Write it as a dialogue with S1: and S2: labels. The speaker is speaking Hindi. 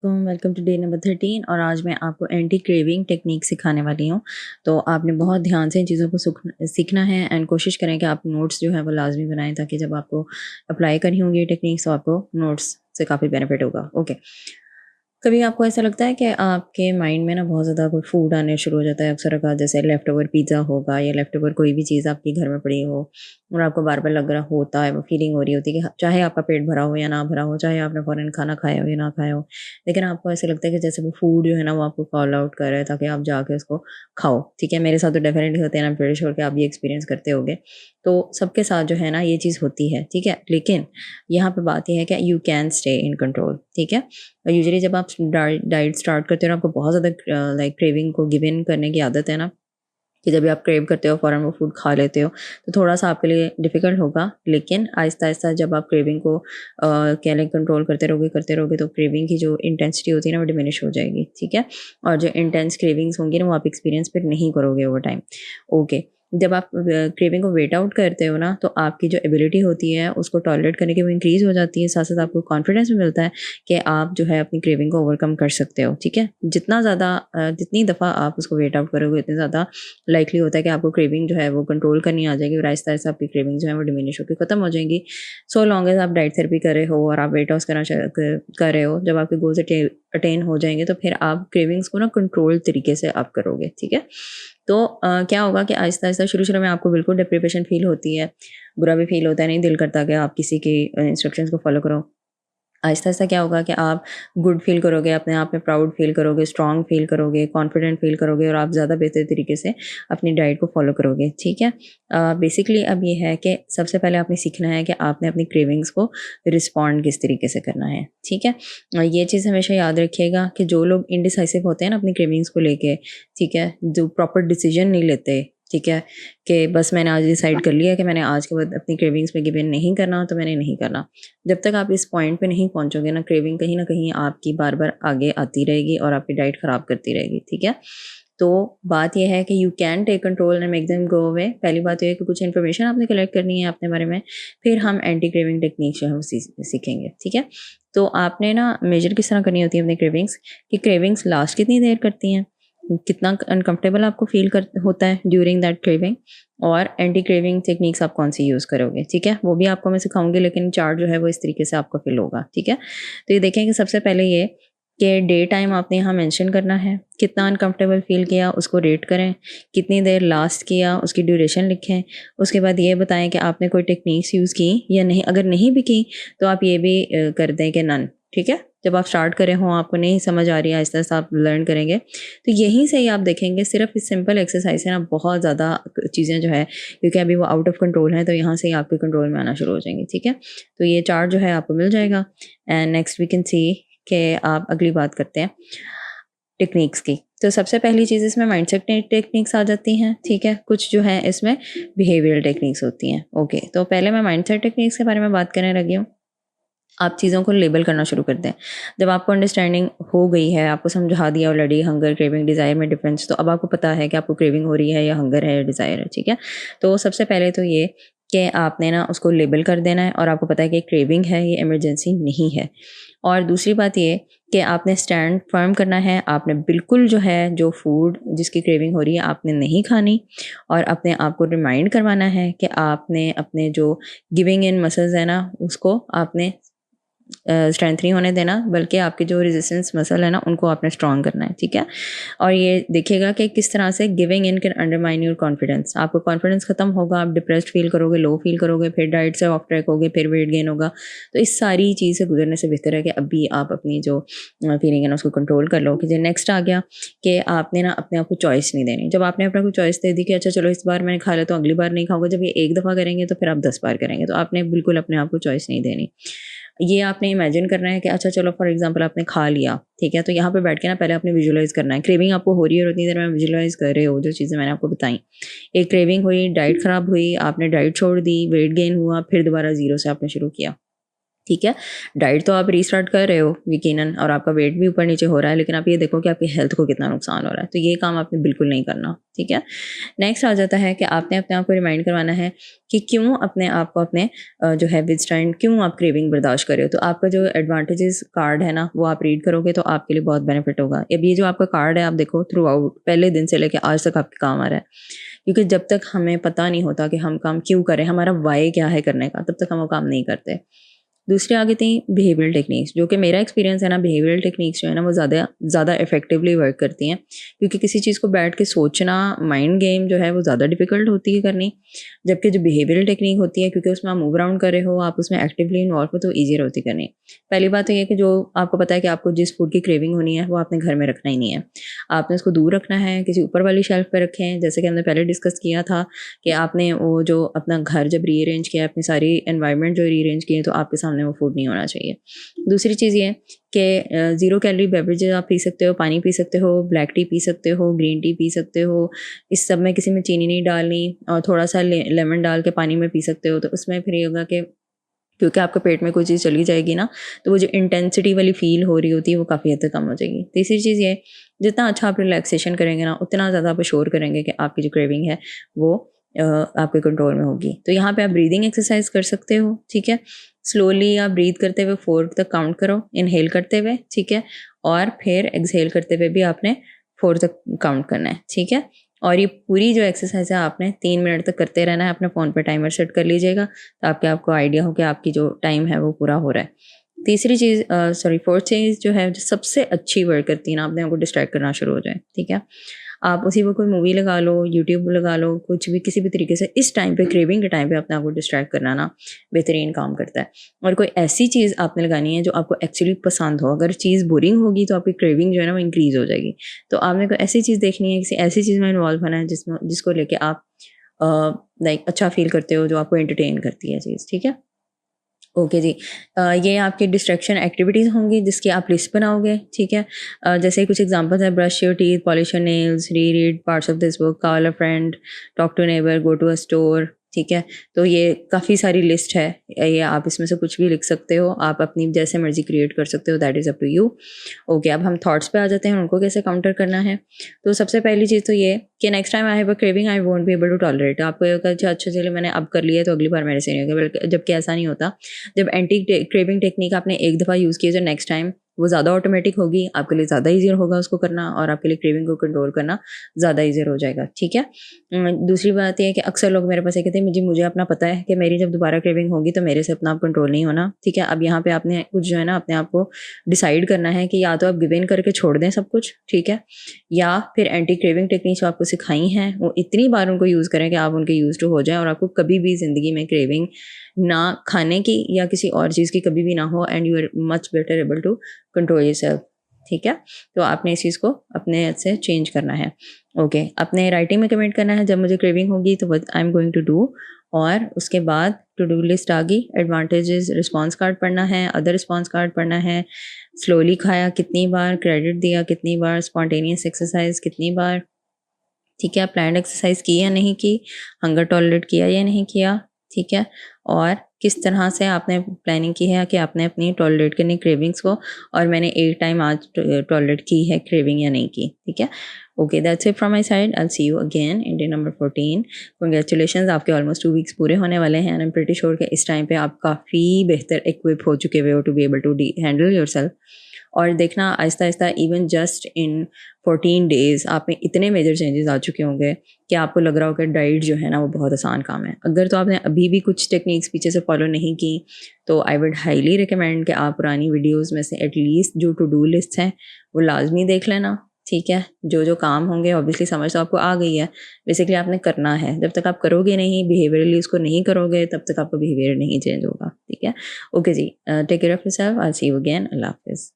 S1: तो वेलकम टू डे नंबर 13 और आज मैं आपको एंटी क्रेविंग टेक्निक सिखाने वाली हूँ। तो आपने बहुत ध्यान से इन चीज़ों को सीखना है एंड कोशिश करें कि आप नोट्स जो है वो लाजमी बनाएं ताकि जब आपको अप्लाई करनी होंगी ये टेक्निक्स तो आपको नोट्स से काफ़ी बेनिफिट होगा। ओके, कभी आपको ऐसा लगता है कि आपके माइंड में ना बहुत ज़्यादा कोई फूड आने शुरू हो जाता है अक्सर का, जैसे लेफ़्ट ओवर पिज़्ज़ा होगा या लेफ़्ट ओवर कोई भी चीज़ आपके घर में पड़ी हो और आपको बार-बार लग रहा होता है, वो फीलिंग हो रही होती है कि चाहे आपका पेट भरा हो या ना भरा हो, चाहे आपने फ़ौरन खाना खाया हो या ना खाया हो, लेकिन आपको ऐसा लगता है कि जैसे वो फूड जो है ना वो आपको कॉल आउट कर रहा है ताकि आप जाके उसको खाओ, ठीक है? मेरे साथ तो डेफ़िनेटली होते हैं, आई एम प्रीटी श्योर कि आप भी एक्सपीरियंस करते होंगे। तो सबके साथ जो है ना ये चीज़ होती है, ठीक है? लेकिन यहाँ पे बात ये है कि you can stay in control, ठीक है? यूजुअली जब आप डाइट स्टार्ट करते हो ना, आपको बहुत ज़्यादा लाइक क्रेविंग को गिव इन करने की आदत है ना, कि जब भी आप क्रेव करते हो फ़ौरन वो फूड खा लेते हो, तो थोड़ा-सा आपके लिए डिफ़िकल्ट होगा। लेकिन आहिस्ता-आहिस्ता जब आप क्रेविंग को क्या लाइक कंट्रोल करते रहोगे तो क्रेविंग की जो इंटेंसिटी होती है ना वो डिमिनिश हो जाएगी, ठीक है? और जो इंटेंस क्रेविंग्स होंगी ना वो आप एक्सपीरियंस फिर नहीं करोगे ओवर टाइम। ओके, जब आप क्रेविंग को वेट आउट करते हो ना, तो आपकी जो एबिलिटी होती है उसको टॉलरेट करने की वो इंक्रीज़ हो जाती है, साथ-साथ आपको कॉन्फिडेंस भी मिलता है कि आप जो है अपनी क्रेविंग को ओवरकम कर सकते हो, ठीक है? जितनी दफ़ा आप उसको वेट आउट करोगे उतनी ज़्यादा लाइकली होता है कि आपको क्रेविंग जो है वो कंट्रोल करनी आ जाएगी और आहिस्ता-आहिस्ता आपकी क्रेविंग जो है वो डिमिनिश होके खत्म हो जाएंगी। सो लॉन्ग एज़ आप डाइट थेरेपी कर रहे हो और आप वेट लॉस कर रहे हो, जब आपके गोल्स अटेन हो जाएँगे तो फिर आप क्रेविंग्स को ना कंट्रोल तरीके से आप करोगे, ठीक है? तो क्या होगा कि आहिस्ता-आहिस्ता शुरू-शुरू में आपको बिल्कुल डिप्रेशन फ़ील होती है, बुरा भी फ़ील होता है, नहीं दिल करता कि आप किसी की इंस्ट्रक्शंस को फ़ॉलो करो। आहिस्ता-आहिस्ता क्या होगा कि आप गुड फ़ील करोगे, अपने आप में प्राउड फ़ील करोगे, स्ट्रॉन्ग फ़ील करोगे, कॉन्फिडेंट फ़ील करोगे और आप ज़्यादा बेहतर तरीके से अपनी डाइट को फ़ॉलो करोगे, ठीक है? बेसिकली अब ये है कि सबसे पहले आपने सीखना है कि आपने अपनी क्रेविंग्स को रिस्पॉन्ड किस तरीके से करना है, ठीक है? ये चीज़ हमेशा याद रखिएगा कि जो लोग इंडिसाइसिव होते हैं ना अपनी क्रेविंग्स को लेके, ठीक है? जो प्रॉपर डिसीज़न नहीं लेते, ठीक है? कि बस मैंने आज डिसाइड कर लिया कि मैंने आज के बाद अपनी क्रेविंग्स पे गिव इन नहीं करना, तो मैंने नहीं करना। जब तक आप इस पॉइंट पे नहीं पहुंचोगे ना, क्रेविंग कहीं न कहीं आपकी बार-बार आगे आती रहेगी और आपकी डाइट खराब करती रहेगी, ठीक है? तो बात ये है कि you can take control and make them go away. पहली बात तो ये है कि कुछ इन्फॉर्मेशन आपने कलेक्ट करनी है अपने बारे में, फिर हम एंटी क्रेविंग टेक्निक जो है वो सीखेंगे, ठीक है? तो आपने ना मेजर किस तरह करनी होती है अपनी क्रेविंग्स, कि क्रेविंग्स लास्ट कितनी देर करती हैं, कितना अनकंफर्टेबल आपको फ़ील कर होता है ड्यूरिंग दैट क्रेविंग, और एंटी क्रेविंग टेक्निक्स आप कौन सी यूज़ करोगे, ठीक है? वो भी आपको मैं सिखाऊँगी, लेकिन चार्ट जो है वो इस तरीके से आपका फ़िल होगा, ठीक है? तो ये देखें कि सबसे पहले ये कि डे टाइम आपने यहाँ मेंशन करना है, कितना अनकंफर्टेबल फ़ील किया उसको रेट करें, कितनी देर लास्ट किया उसकी ड्यूरेशन लिखें, उसके बाद ये बताएँ कि आपने कोई टेक्निक्स यूज़ की या नहीं, अगर नहीं भी की तो आप ये भी कर दें कि नन, ठीक है? जब आप स्टार्ट करे हों, आपको नहीं समझ आ रही है, आहिस्ता-आहिस्ता आप लर्न करेंगे, तो यहीं से ही आप देखेंगे सिर्फ़ इस सिंपल एक्सरसाइज से ना बहुत ज़्यादा चीज़ें जो है, क्योंकि अभी वो आउट ऑफ कंट्रोल हैं, तो यहाँ से ही आपके कंट्रोल में आना शुरू हो जाएँगी, ठीक है? तो ये चार्ट जो है आपको मिल जाएगा and next we can see कि आप अगली बात करते हैं टेक्निक्स की। तो सबसे पहली चीज़ इसमें माइंडसेट टेक्निक्स आ जाती हैं, ठीक है? कुछ जो है इसमें बिहेवियरल टेक्निक्स होती हैं। ओके, तो पहले मैं माइंडसेट टेक्निक्स के बारे में बात करने लगी हूँ। आप चीज़ों को लेबल करना शुरू कर दें। जब आपको अंडरस्टैंडिंग हो गई है, आपको समझा दिया ऑलरेडी हंगर, क्रेविंग, डिज़ायर में डिफरेंस, तो अब आपको पता है कि आपको क्रेविंग हो रही है या हंगर है या डिज़ायर है, ठीक है? तो सबसे पहले तो ये कि आपने ना उसको लेबल कर देना है और आपको पता है कि क्रेविंग है, ये इमरजेंसी नहीं है। और दूसरी बात ये कि आपने स्टैंड फर्म करना है, आपने बिल्कुल जो है जो फूड जिसकी क्रेविंग हो रही है आपने नहीं खानी, और अपने आप को रिमाइंड करवाना है कि आपने अपने जो गिविंग इन मसल्स है ना उसको आपने स्ट्रेंथ नहीं होने देना, बल्कि आपके जो रेजिस्टेंस मसल है ना उनको आपने स्ट्रॉन्ग करना है, ठीक है? और ये देखिएगा कि किस तरह से giving in can undermine your confidence. आपको कॉन्फिडेंस खत्म होगा, आप डिप्रेस्ड फील करोगे, लो फील करोगे, फिर डाइट से ऑफ ट्रैक होगे, फिर वेट गेन होगा। तो इस सारी चीज़ से गुजरने से बेहतर है कि अभी आप अपनी जो फीलिंग है ना उसको कंट्रोल कर लो। कि जो नेक्स्ट आ गया कि आपने ना अपने आप को चॉइस नहीं देनी। जब आपने अपने को चॉइस दे दी कि अच्छा चलो इस बार मैंने खा लिया तो अगली बार नहीं खाऊंगा, जब ये एक दफ़ा करेंगे तो फिर आप 10 बार करेंगे, तो आपने बिल्कुल अपने आप को चॉइस नहीं देनी। ये आपने इमेजिन करना है कि अच्छा चलो फॉर एग्जांपल आपने खा लिया, ठीक है? तो यहाँ पे बैठ के ना पहले आपने विजुअलाइज़ करना है। क्रेविंग आपको हो रही है और उतनी देर में विजुअलाइज़ कर रहे हो जो चीज़ें मैंने आपको बताई। एक क्रेविंग हुई, डाइट ख़राब हुई, आपने डाइट छोड़ दी, वेट गेन हुआ, फिर दोबारा ज़ीरो से आपने शुरू किया, ठीक है। डाइट तो आप रीस्टार्ट कर रहे हो यकीनन, और आपका वेट भी ऊपर नीचे हो रहा है, लेकिन आप ये देखो कि आपकी हेल्थ को कितना नुकसान हो रहा है, तो ये काम आपने बिल्कुल नहीं करना। ठीक है। नेक्स्ट आ जाता है कि आपने अपने आप को रिमाइंड करवाना है कि क्यों अपने आप को अपने जो है विदस्टैंड, क्यों आप क्रेविंग बर्दाश्त कर रहे हो। तो आपका जो एडवांटेजेस कार्ड है ना, वो आप रीड करोगे तो आपके लिए बहुत बेनिफिट होगा। अब ये जो आपका कार्ड है, आप देखो थ्रू आउट पहले दिन से लेकर आज तक आपके काम आ रहा है, क्योंकि जब तक हमें पता नहीं होता कि हम काम क्यों करें, हमारा वाई क्या है करने का, तब तक हम वो काम नहीं करते। दूसरी आगे थी बिहेवियरल टेक्निक्स, जो कि मेरा एक्सपीरियंस है ना, बिहेवियरल टेक्निक्स जो है ना वो ज़्यादा इफेक्टिवली वर्क करती हैं, क्योंकि किसी चीज़ को बैठ के सोचना, माइंड गेम जो है वो ज़्यादा डिफिकल्ट होती है करनी, जबकि जो बिहेवियरल टेक्निक होती है, क्योंकि उसमें आप मूव अराउंड कर रहे हो, आप उसमें एक्टिवली इन्वॉल्व हो, तो ईजियर होती करनी। पहली बात तो ये कि जो आपको पता है कि आपको जिस फूड की क्रेविंग होनी है वो आपने घर में रखना ही नहीं है, आपने उसको दूर रखना है, किसी ऊपर वाली शेल्फ पर रखें। जैसे कि हमने पहले डिस्कस किया था कि आपने वो जो अपना घर जब रीअरेंज किया, अपनी सारी एनवायरनमेंट जो रीअरेंज किए, तो आपके सामने वो फूड नहीं होना चाहिए। दूसरी चीज़ ये कि 0 कैलोरी बेवरेजेस आप पी सकते हो, पानी पी सकते हो, ब्लैक टी पी सकते हो, ग्रीन टी पी सकते हो। इस सब में किसी में चीनी नहीं डालनी, और थोड़ा सा लेमन डाल के पानी में पी सकते हो। तो उसमें फिर ये होगा कि क्योंकि आपके पेट में कोई चीज़ चली जाएगी ना, तो वो जो इंटेंसिटी वाली फील हो रही होती है वो काफ़ी हद तक कम हो जाएगी। तीसरी चीज़ ये, जितना अच्छा आप रिलैक्सेशन करेंगे ना, उतना ज़्यादा आप श्योर करेंगे कि आपकी जो क्रेविंग है वो आपके कंट्रोल में होगी। तो यहाँ पे आप ब्रीदिंग एक्सरसाइज कर सकते हो। ठीक है। स्लोली आप ब्रीथ करते हुए 4 तक काउंट करो, इनहेल करते हुए। ठीक है। और फिर एक्सहेल करते हुए भी आपने 4 तक काउंट करना है। ठीक है। और ये पूरी जो एक्सरसाइज है आपने 3 मिनट तक करते रहना है। अपने फ़ोन पे टाइमर सेट कर लीजिएगा, ताकि आपको आइडिया हो कि आपकी जो टाइम है वो पूरा हो रहा है। तीसरी चीज़ फोर्थ चीज़ जो है, जो सबसे अच्छी वर्क करती है ना, अपने आप को डिस्ट्रैक्ट करना शुरू हो जाए। ठीक है। आप उसी वक्त कोई मूवी लगा लो, यूट्यूब लगा लो, कुछ भी किसी भी तरीके से इस टाइम पे, क्रेविंग के टाइम पे अपने आप को डिस्ट्रैक्ट करना ना बेहतरीन काम करता है। और कोई ऐसी चीज़ आपने लगानी है जो आपको एक्चुअली पसंद हो। अगर चीज़ बोरिंग होगी तो आपकी क्रेविंग जो है ना वो इंक्रीज़ हो जाएगी। तो आपने कोई ऐसी चीज़ देखनी है, किसी ऐसी चीज़ में इन्वॉल्व होना है जिसको लेके आप लाइक अच्छा फ़ील करते हो, जो आपको एंटरटेन करती है चीज़। ठीक है। ओके जी। ये आपकी डिस्ट्रैक्शन एक्टिविटीज़ होंगी जिसकी आप लिस्ट बनाओगे। ठीक है। जैसे कुछ एग्जांपल्स है, brush your teeth, polish your nails, read parts of this book, call a friend, talk to neighbour, go to a store. ठीक है। तो ये काफ़ी सारी लिस्ट है, ये आप इसमें से कुछ भी लिख सकते हो, आप अपनी जैसे मर्जी क्रिएट कर सकते हो, that is up to you. Okay, अब हम थॉट्स पे आ जाते हैं, उनको कैसे काउंटर करना है। तो सबसे पहली चीज़ तो ये कि next time I have a craving I won't be able to tolerate. आपको ये होगा अच्छा अच्छा चलिए मैंने अब कर लिया तो अगली बार मेरे से नहीं होगा, बल्कि जबकि ऐसा नहीं होता। जब एंटी क्रेविंग टेक्निक आपने एक दफ़ा यूज़ की, तो नेक्स्ट टाइम वो ज़्यादा ऑटोमेटिक होगी, आपके लिए ज़्यादा ईजियर होगा उसको करना, और आपके लिए क्रेविंग को कंट्रोल करना ज़्यादा ईजियर हो जाएगा। ठीक है। दूसरी बात ये है कि अक्सर लोग मेरे पास ये कहते हैं मुझे अपना पता है कि मेरी जब दोबारा क्रेविंग होगी तो मेरे से अपना आप कंट्रोल नहीं होना। ठीक है। अब यहाँ पे आपने कुछ जो है ना अपने आप को डिसाइड करना है कि या तो आप गिव इन करके छोड़ दें सब कुछ। ठीक है। या फिर एंटी क्रेविंग टेक्निक जो आपको सिखाई हैं वो इतनी बार उनको यूज़ करें कि आप उनके यूज़ टू हो जाएं, और आपको कभी भी ज़िंदगी में क्रेविंग ना खाने की या किसी और चीज़ की कभी भी ना हो, and you are much better able to control yourself. ठीक है। तो आपने इस चीज़ को अपने से चेंज करना है। ओके, अपने राइटिंग में कमेंट करना है जब मुझे क्रेविंग होगी तो what I am going to do, और उसके बाद टू डू लिस्ट आ गई, एडवांटेजेस रिस्पॉन्स कार्ड पढ़ना है, अदर रिस्पॉन्स कार्ड पढ़ना है, स्लोली खाया कितनी बार, क्रेडिट दिया कितनी बार, स्पॉन्टेनियस एक्सरसाइज कितनी बार। ठीक है। प्लान्ड एक्सरसाइज की या नहीं की, हंगर टॉलरेट किया या नहीं किया। ठीक है। और किस तरह से आपने प्लानिंग की है कि आपने अपनी टॉलरेट करनी क्रेविंग्स को, और मैंने एक टाइम आज टॉलरेट की है क्रेविंग या नहीं की। ठीक है। Okay, that's it from my side. I will see you again in day number 14। Congratulations, आपके ऑलमोस्ट 2 वीक्स पूरे होने वाले हैं, and I am pretty sure कि इस टाइम पे आप काफ़ी बेहतर इक्विप हो चुके हुए हो to be able to handle yourself. और देखना Aahista Aahista even just in 14 days आप में इतने मेजर चेंजेस आ चुके होंगे कि आपको लग रहा होगा डाइट जो है ना वो बहुत आसान काम है। अगर तो आपने अभी भी कुछ टेक्निक्स पीछे से फॉलो नहीं की, तो आई वुड हाईली रिकमेंड कि आप पुरानी वीडियोस में से एटलीस्ट जो टू डू लिस्ट हैं वो लाजमी देख लेना। ठीक है। जो जो काम होंगे ऑब्वियसली समझ तो आपको आ गई है, बेसिकली आपने करना है। जब तक आप करोगे नहीं, बिहेवियरली उसको नहीं करोगे, तब तक आपका बिहेवियर नहीं चेंज होगा। ठीक है। ओके जी, take care of yourself, I will see you again. अल्लाह हाफिज़।